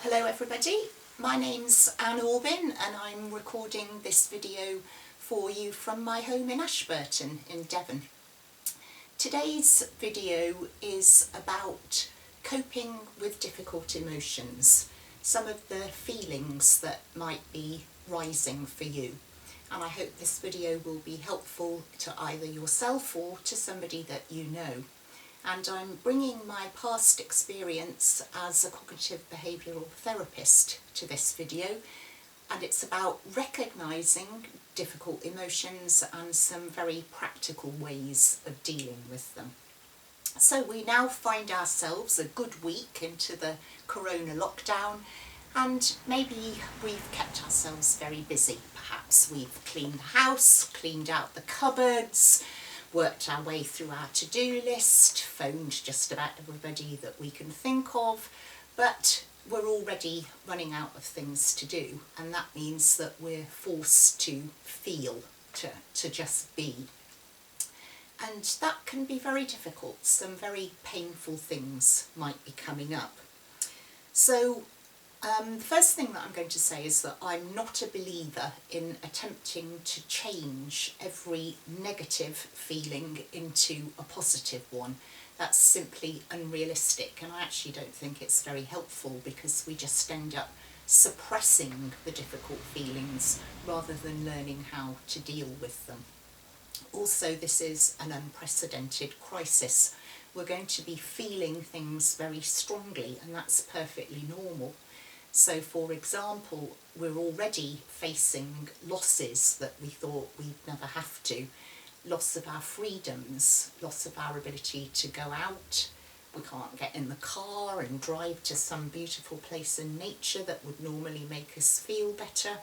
Hello everybody, my name's Anne Orbin and I'm recording this video for you from my home in Ashburton in Devon. Today's video is about coping with difficult emotions, some of the feelings that might be rising for you, and I hope this video will be helpful to either yourself or to somebody that you know. And I'm bringing my past experience as a cognitive behavioural therapist to this video, and it's about recognising difficult emotions and some very practical ways of dealing with them. So we now find ourselves a good week into the corona lockdown, and maybe we've kept ourselves very busy. Perhaps we've cleaned the house, cleaned out the cupboards, worked our way through our to-do list, phoned just about everybody that we can think of, but we're already running out of things to do, and that means that we're forced to feel, to just be. And that can be very difficult. Some very painful things might be coming up. So the first thing that I'm going to say is that I'm not a believer in attempting to change every negative feeling into a positive one. That's simply unrealistic, and I actually don't think it's very helpful, because we just end up suppressing the difficult feelings rather than learning how to deal with them. Also, this is an unprecedented crisis. We're going to be feeling things very strongly, and that's perfectly normal. So, for example, we're already facing losses that we thought we'd never have to. Loss of our freedoms, loss of our ability to go out. We can't get in the car and drive to some beautiful place in nature that would normally make us feel better.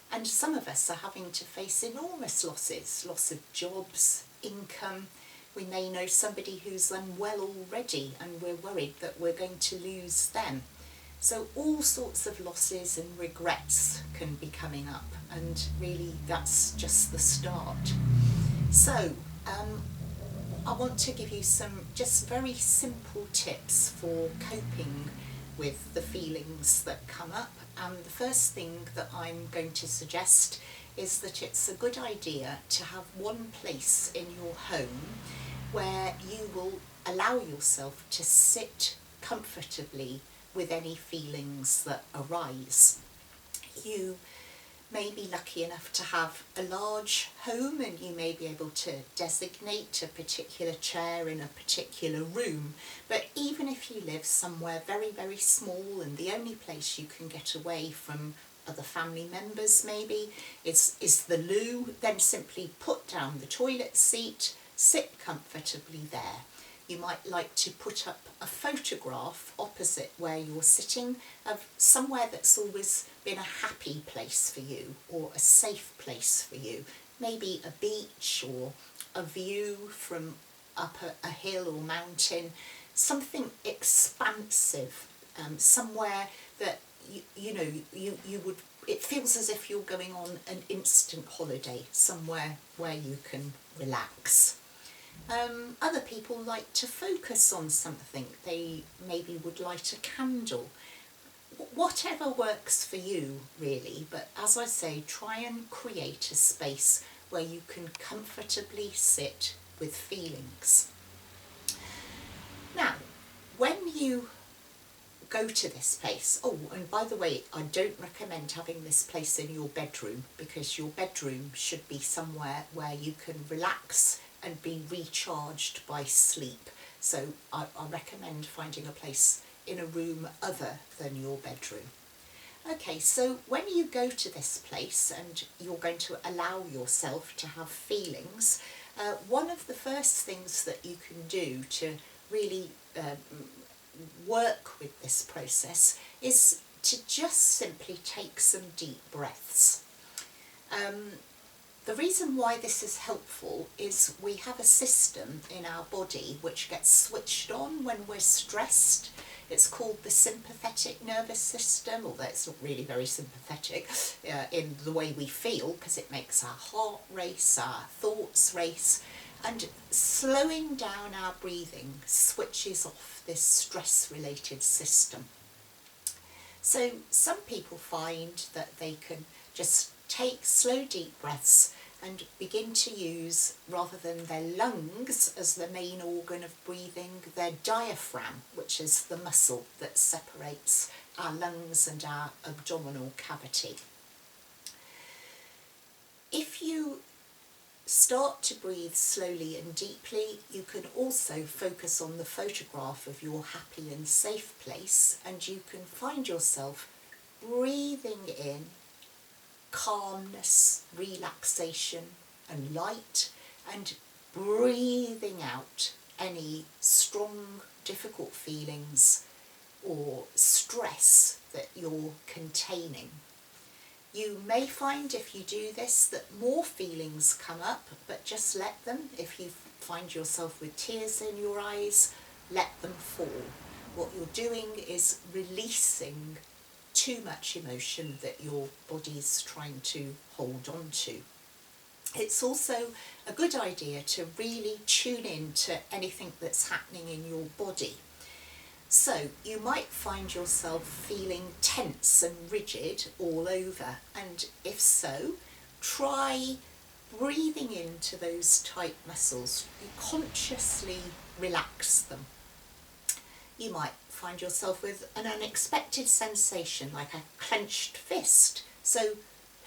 And some of us are having to face enormous losses, loss of jobs, income. We may know somebody who's unwell already and we're worried that we're going to lose them. So all sorts of losses and regrets can be coming up, and really that's just the start. So I want to give you some just very simple tips for coping with the feelings that come up. And the first thing that I'm going to suggest is that it's a good idea to have one place in your home where you will allow yourself to sit comfortably with any feelings that arise. You may be lucky enough to have a large home, and you may be able to designate a particular chair in a particular room, but even if you live somewhere very, very small and the only place you can get away from other family members maybe is the loo, then simply put down the toilet seat, sit comfortably there. You might like to put up a photograph opposite where you're sitting of somewhere that's always been a happy place for you, or a safe place for you. Maybe a beach or a view from up a hill or mountain, something expansive, somewhere that you would, it feels as if you're going on an instant holiday, somewhere where you can relax. Other people like to focus on something. They maybe would light a candle. Whatever works for you, really, but as I say, try and create a space where you can comfortably sit with feelings. Now, when you go to this place, oh, and by the way, I don't recommend having this place in your bedroom, because your bedroom should be somewhere where you can relax and be recharged by sleep. So I recommend finding a place in a room other than your bedroom. Okay, so when you go to this place and you're going to allow yourself to have feelings, one of the first things that you can do to really work with this process is to just simply take some deep breaths. The reason why this is helpful is we have a system in our body which gets switched on when we're stressed. It's called the sympathetic nervous system, although it's not really very sympathetic in the way we feel, because it makes our heart race, our thoughts race, and slowing down our breathing switches off this stress-related system. So some people find that they can just take slow deep breaths and begin to use, rather than their lungs as the main organ of breathing, their diaphragm, which is the muscle that separates our lungs and our abdominal cavity. If you start to breathe slowly and deeply, you can also focus on the photograph of your happy and safe place, and you can find yourself breathing in calmness, relaxation and light, and breathing out any strong, difficult feelings or stress that you're containing. You may find, if you do this, that more feelings come up, but just let them. If you find yourself with tears in your eyes, let them fall. What you're doing is releasing too much emotion that your body's trying to hold on to. It's also a good idea to really tune in to anything that's happening in your body. So you might find yourself feeling tense and rigid all over, and if so, try breathing into those tight muscles. You consciously relax them. You might find yourself with an unexpected sensation like a clenched fist. So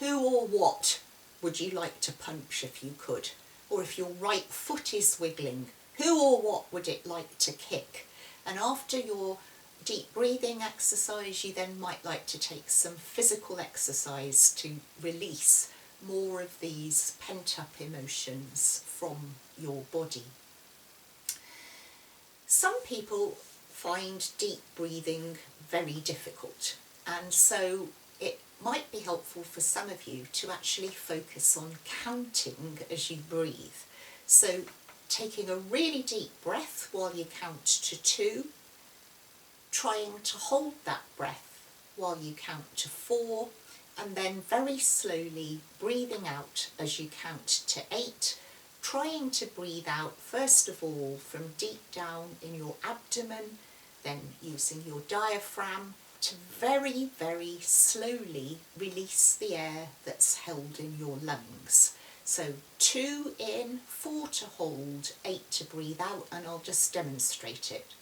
who or what would you like to punch if you could? Or if your right foot is wiggling, who or what would it like to kick? And after your deep breathing exercise, you then might like to take some physical exercise to release more of these pent-up emotions from your body. Some people find deep breathing very difficult, and so it might be helpful for some of you to actually focus on counting as you breathe. So taking a really deep breath while you count to 2, trying to hold that breath while you count to 4, and then very slowly breathing out as you count to 8, trying to breathe out first of all from deep down in your abdomen, then using your diaphragm to very, very slowly release the air that's held in your lungs. So 2 in, 4 to hold, 8 to breathe out, and I'll just demonstrate it.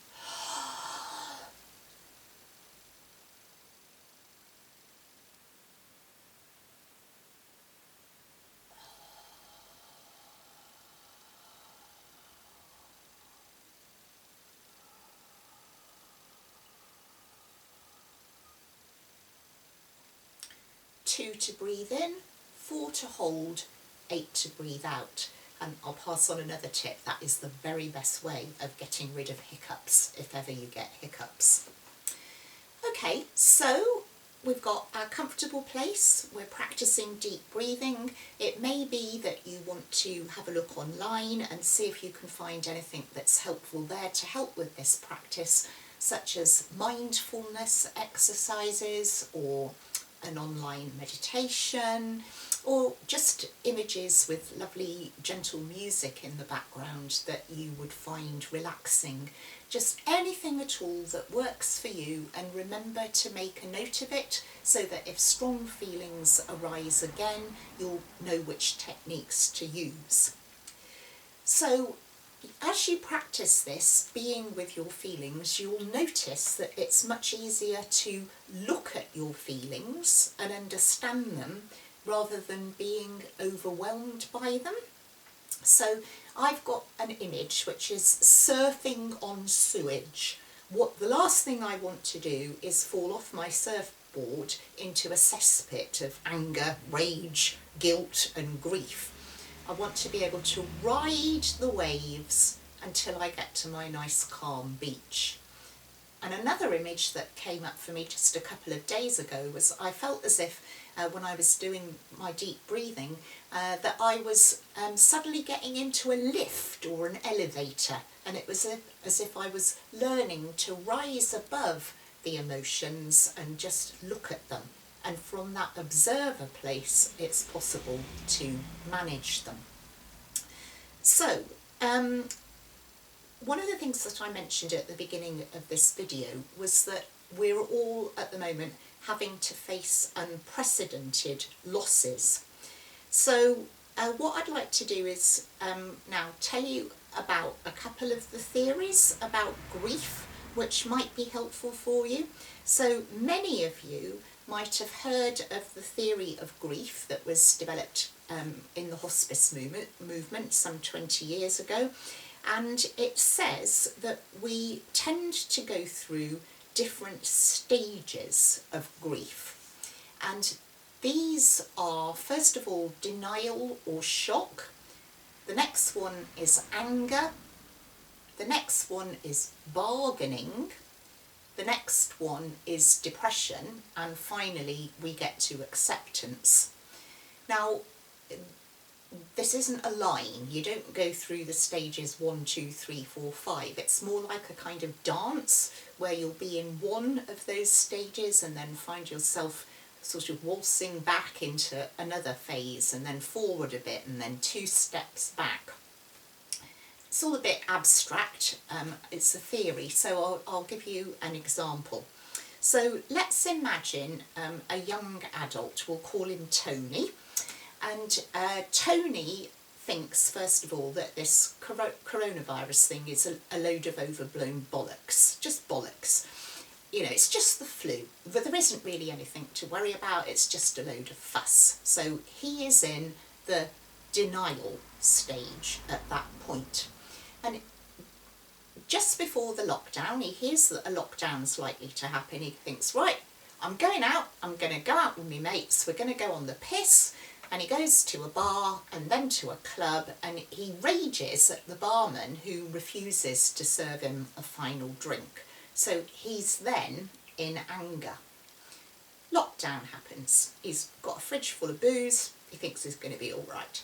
Two to breathe in, 4 to hold, 8 to breathe out. And I'll pass on another tip. That is the very best way of getting rid of hiccups, if ever you get hiccups. Okay, so we've got our comfortable place. We're practicing deep breathing. It may be that you want to have a look online and see if you can find anything that's helpful there to help with this practice, such as mindfulness exercises or an online meditation, or just images with lovely gentle music in the background that you would find relaxing. Just anything at all that works for you, and remember to make a note of it so that if strong feelings arise again, you'll know which techniques to use. So as you practice this, being with your feelings, you'll notice that it's much easier to look at your feelings and understand them rather than being overwhelmed by them. So I've got an image which is surfing on sewage. The last thing I want to do is fall off my surfboard into a cesspit of anger, rage, guilt and grief. I want to be able to ride the waves until I get to my nice calm beach. And another image that came up for me just a couple of days ago was I felt as if when I was doing my deep breathing that I was suddenly getting into a lift or an elevator, and it was as if I was learning to rise above the emotions and just look at them. And from that observer place, it's possible to manage them. So, one of the things that I mentioned at the beginning of this video was that we're all at the moment having to face unprecedented losses. So what I'd like to do is now tell you about a couple of the theories about grief which might be helpful for you. So many of you might have heard of the theory of grief that was developed in the hospice movement some 20 years ago, and it says that we tend to go through different stages of grief, and these are, first of all, denial or shock. The next one is anger. The next one is bargaining. The next one is depression. And finally, we get to acceptance. Now, this isn't a line. You don't go through the stages 1, 2, 3, 4, 5. It's more like a kind of dance where you'll be in one of those stages and then find yourself sort of waltzing back into another phase, and then forward a bit, and then 2 steps back. It's all a bit abstract. It's a theory, so I'll give you an example. So let's imagine a young adult, we'll call him Tony, and Tony thinks, first of all, that this coronavirus thing is a load of overblown bollocks, just bollocks. You know, it's just the flu, but there isn't really anything to worry about, it's just a load of fuss. So he is in the denial stage at that point. And just before the lockdown, he hears that a lockdown's likely to happen. He thinks, right, I'm going out, I'm going to go out with my mates, we're going to go on the piss. And he goes to a bar and then to a club, and he rages at the barman who refuses to serve him a final drink. So he's then in anger. Lockdown happens. He's got a fridge full of booze. He thinks he's going to be all right.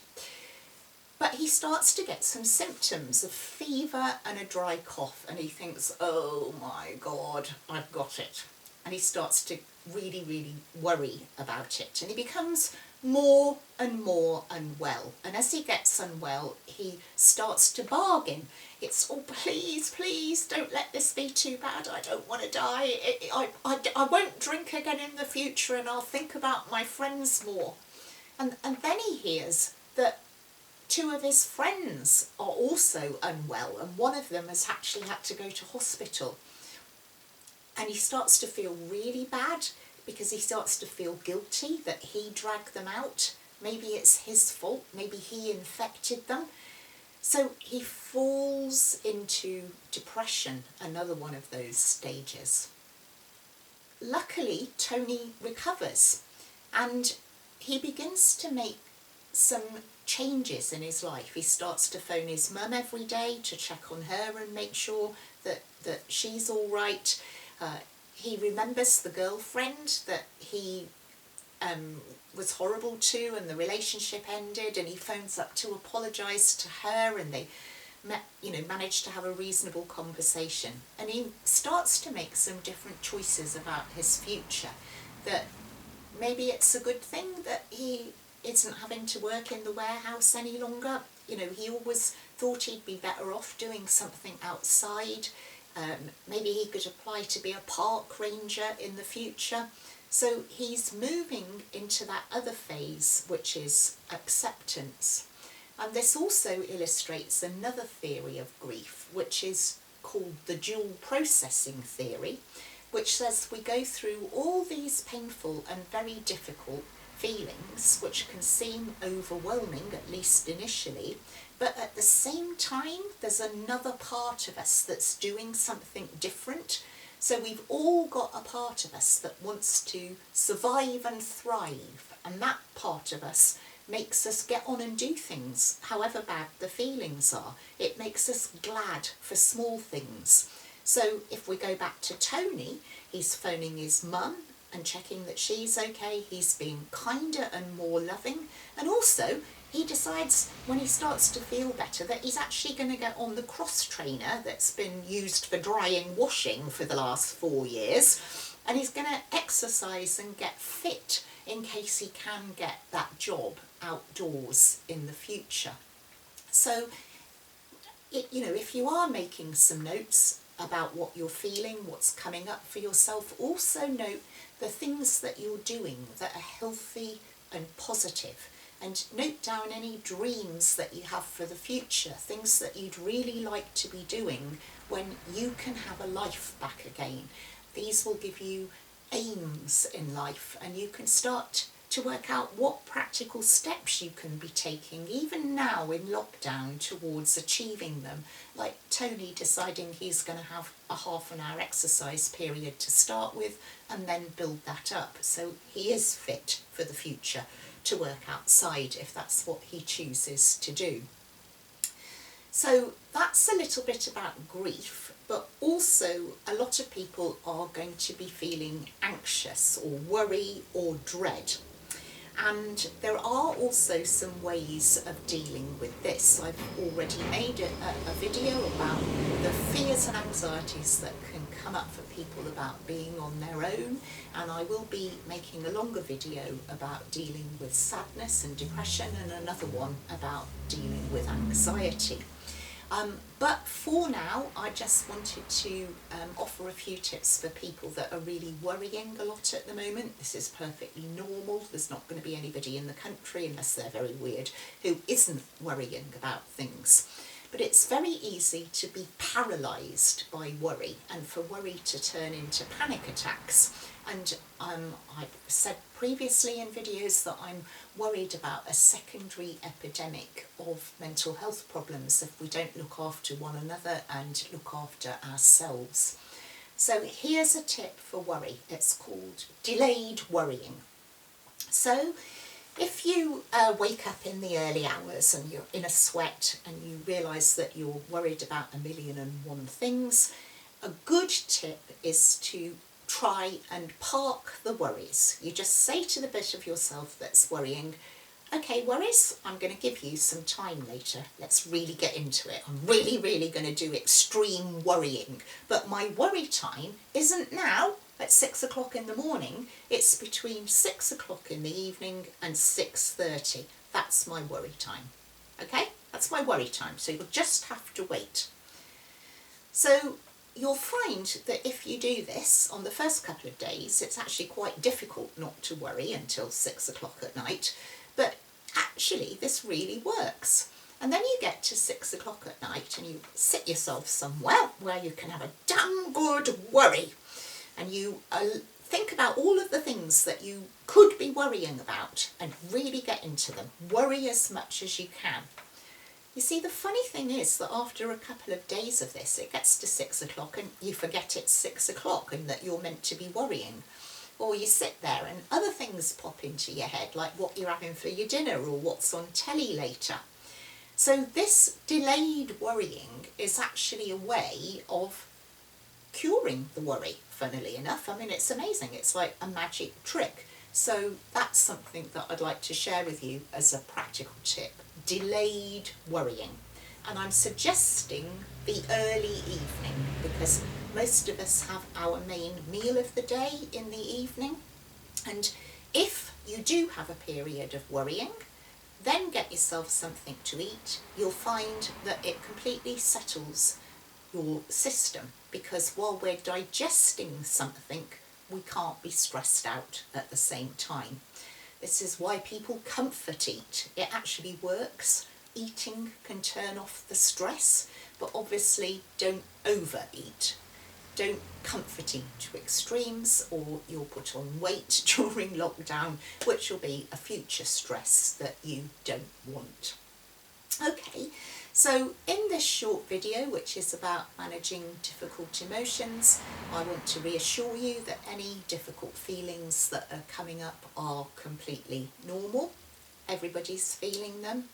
But he starts to get some symptoms of fever and a dry cough, and he thinks, oh my God, I've got it. And he starts to really, really worry about it. And he becomes more and more unwell. And as he gets unwell, he starts to bargain. It's, oh, please, please, don't let this be too bad. I don't want to die. I won't drink again in the future, and I'll think about my friends more. And then he hears that 2 of his friends are also unwell, and one of them has actually had to go to hospital. And he starts to feel really bad because he starts to feel guilty that he dragged them out. Maybe it's his fault, maybe he infected them. So he falls into depression, another one of those stages. Luckily, Tony recovers, and he begins to make some changes in his life. He starts to phone his mum every day to check on her and make sure that she's all right. He remembers the girlfriend that he was horrible to, and the relationship ended, and he phones up to apologise to her, and they managed to have a reasonable conversation. And he starts to make some different choices about his future, that maybe it's a good thing that he isn't having to work in the warehouse any longer. He always thought he'd be better off doing something outside. Maybe he could apply to be a park ranger in the future. So he's moving into that other phase, which is acceptance. And this also illustrates another theory of grief, which is called the dual processing theory, which says we go through all these painful and very difficult feelings, which can seem overwhelming, at least initially, but at the same time there's another part of us that's doing something different. So we've all got a part of us that wants to survive and thrive, and that part of us makes us get on and do things, however bad the feelings are. It makes us glad for small things. So if we go back to Tony, he's phoning his mum and checking that she's okay. He's being kinder and more loving, and also he decides when he starts to feel better that he's actually going to get on the cross trainer that's been used for drying washing for the last 4 years, and he's going to exercise and get fit in case he can get that job outdoors in the future. So, if you are making some notes, about what you're feeling, what's coming up for yourself. Also note the things that you're doing that are healthy and positive. And note down any dreams that you have for the future, things that you'd really like to be doing when you can have a life back again. These will give you aims in life, and you can start to work out what practical steps you can be taking, even now in lockdown, towards achieving them. Like Tony deciding he's going to have a half-an-hour exercise period to start with and then build that up. So he is fit for the future to work outside if that's what he chooses to do. So that's a little bit about grief, but also a lot of people are going to be feeling anxious or worry or dread. And there are also some ways of dealing with this. I've already made a video about the fears and anxieties that can come up for people about being on their own, and I will be making a longer video about dealing with sadness and depression, and another one about dealing with anxiety. But for now, I just wanted to offer a few tips for people that are really worrying a lot at the moment. This is perfectly normal. There's not going to be anybody in the country, unless they're very weird, who isn't worrying about things. But it's very easy to be paralysed by worry, and for worry to turn into panic attacks. And I've said previously in videos that I'm worried about a secondary epidemic of mental health problems if we don't look after one another and look after ourselves. So here's a tip for worry. It's called delayed worrying. So if you wake up in the early hours and you're in a sweat and you realise that you're worried about 1,000,001 things, a good tip is to try and park the worries. You just say to the bit of yourself that's worrying, okay, worries, I'm going to give you some time later. Let's really get into it. I'm really going to do extreme worrying. But my worry time isn't now at 6 o'clock in the morning. It's between 6 o'clock in the evening and 6:30. That's my worry time. Okay? That's my worry time. So you'll just have to wait. So you'll find that if you do this on the first couple of days, it's actually quite difficult not to worry until 6 o'clock at night. But actually, this really works. And then you get to 6 o'clock at night and you sit yourself somewhere where you can have a damn good worry. And you think about all of the things that you could be worrying about and really get into them. Worry as much as you can. You see, the funny thing is that after a couple of days of this, it gets to 6 o'clock and you forget it's 6 o'clock and that you're meant to be worrying. Or you sit there and other things pop into your head, like what you're having for your dinner or what's on telly later. So this delayed worrying is actually a way of curing the worry, funnily enough. I mean, it's amazing. It's like a magic trick. So that's something that I'd like to share with you as a practical tip. Delayed worrying. And I'm suggesting the early evening because most of us have our main meal of the day in the evening. And if you do have a period of worrying, then get yourself something to eat. You'll find that it completely settles your system, because while we're digesting something, we can't be stressed out at the same time. This is why people comfort eat. It actually works. Eating can turn off the stress, but obviously don't overeat. Don't comfort eat to extremes or you'll put on weight during lockdown, which will be a future stress that you don't want. Okay, so in this short video, which is about managing difficult emotions, I want to reassure you that any difficult feelings that are coming up are completely normal. Everybody's feeling them.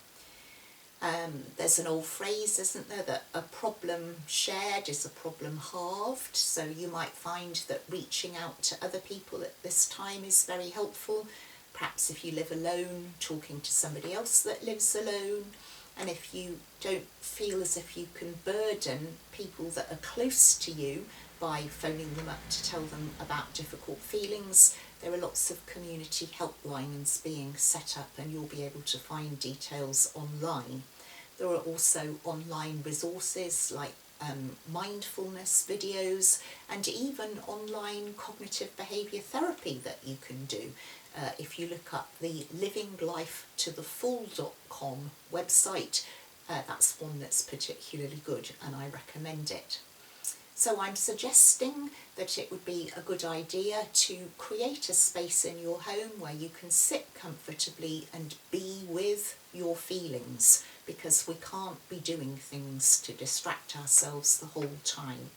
There's an old phrase, isn't there, that a problem shared is a problem halved. So you might find that reaching out to other people at this time is very helpful. Perhaps if you live alone, talking to somebody else that lives alone. And if you don't feel as if you can burden people that are close to you by phoning them up to tell them about difficult feelings, there are lots of community helplines being set up and you'll be able to find details online. There are also online resources like mindfulness videos, and even online cognitive behaviour therapy that you can do. If you look up the livinglifetothefull.com website, that's one that's particularly good and I recommend it. So I'm suggesting that it would be a good idea to create a space in your home where you can sit comfortably and be with your feelings, because we can't be doing things to distract ourselves the whole time.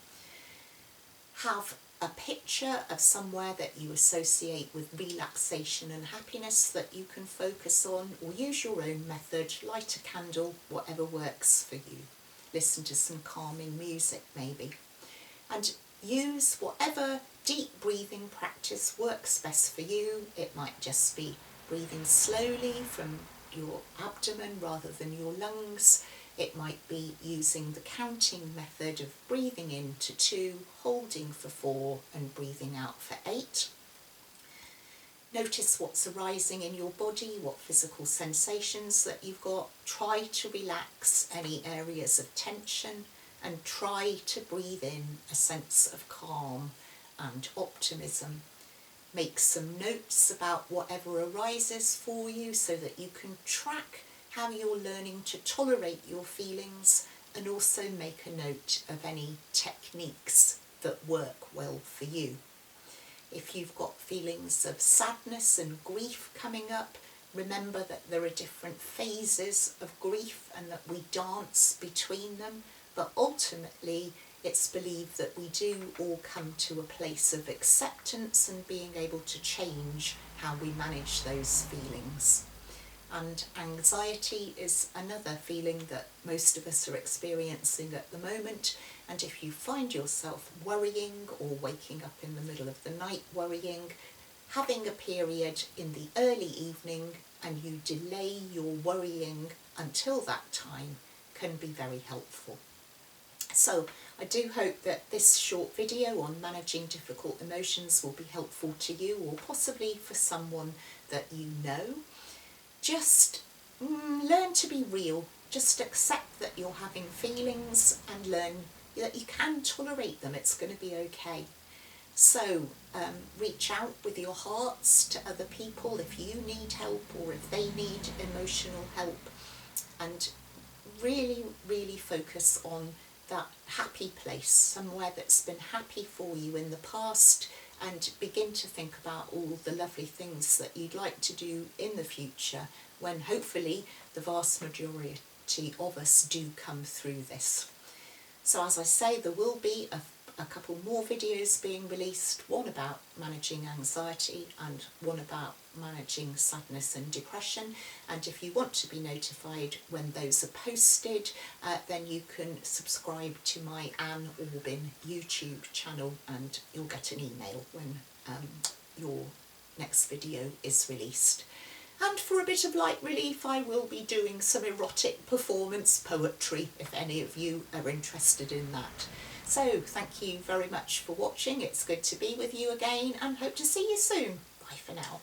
Have a picture of somewhere that you associate with relaxation and happiness that you can focus on, or use your own method, light a candle, whatever works for you. Listen to some calming music maybe. And use whatever deep breathing practice works best for you. It might just be breathing slowly from your abdomen rather than your lungs. It might be using the counting method of breathing in to 2, holding for 4 and breathing out for 8. Notice what's arising in your body, what physical sensations that you've got. Try to relax any areas of tension, and try to breathe in a sense of calm and optimism. Make some notes about whatever arises for you so that you can track how you're learning to tolerate your feelings, and also make a note of any techniques that work well for you. If you've got feelings of sadness and grief coming up, remember that there are different phases of grief and that we dance between them. But ultimately, it's believed that we do all come to a place of acceptance and being able to change how we manage those feelings. And anxiety is another feeling that most of us are experiencing at the moment. And if you find yourself worrying or waking up in the middle of the night worrying, having a period in the early evening and you delay your worrying until that time can be very helpful. So I do hope that this short video on managing difficult emotions will be helpful to you, or possibly for someone that you know. Just learn to be real. Just accept that you're having feelings and learn that you can tolerate them. It's going to be okay. So reach out with your hearts to other people if you need help or if they need emotional help, and really, really focus on that happy place, somewhere that's been happy for you in the past, and begin to think about all the lovely things that you'd like to do in the future, when hopefully the vast majority of us do come through this. So as I say, there will be a couple more videos being released, one about managing anxiety and one about managing sadness and depression. And if you want to be notified when those are posted, then you can subscribe to my Anne Albin YouTube channel and you'll get an email when your next video is released. And for a bit of light relief, I will be doing some erotic performance poetry if any of you are interested in that. So thank you very much for watching. It's good to be with you again and hope to see you soon. Bye for now.